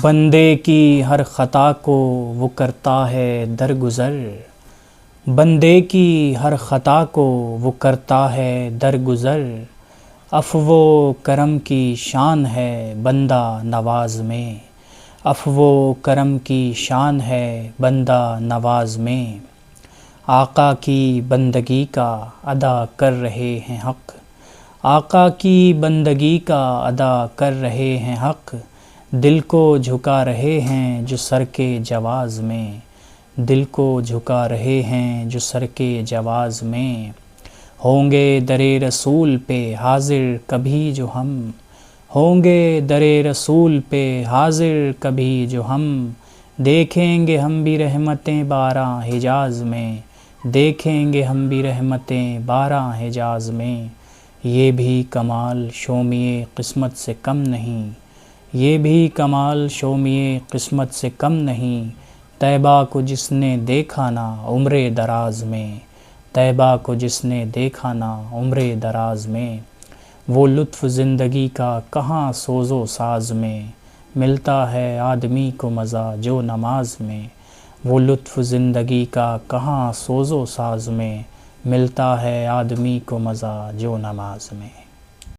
بندے کی ہر خطا کو وہ کرتا ہے درگزر، بندے کی ہر خطا کو وہ کرتا ہے درگزر، عفو و کرم کی شان ہے بندہ نواز میں، عفو و کرم کی شان ہے بندہ نواز میں، آقا کی بندگی کا ادا کر رہے ہیں حق، آقا کی بندگی کا ادا کر رہے ہیں حق، دل کو جھکا رہے ہیں جو سر کے جواز میں، دل کو جھکا رہے ہیں جو سر کے جواز میں، ہوں گے در رسول پہ حاضر کبھی جو ہم، ہوں گے در رسول پہ حاضر کبھی جو ہم، دیکھیں گے ہم بھی رحمتیں بارہ حجاز میں، دیکھیں گے ہم بھی رحمتیں بارہ حجاز میں، یہ بھی کمال شومیِ قسمت سے کم نہیں، یہ بھی کمال شومیِ قسمت سے کم نہیں، طیبہ کو جس نے دیکھا نا عمر دراز میں، طیبہ کو جس نے دیکھا نا عمر دراز میں، وہ لطف زندگی کا کہاں سوز و ساز میں، ملتا ہے آدمی کو مزہ جو نماز میں، وہ لطف زندگی کا کہاں سوز و ساز میں، ملتا ہے آدمی کو مزہ جو نماز میں۔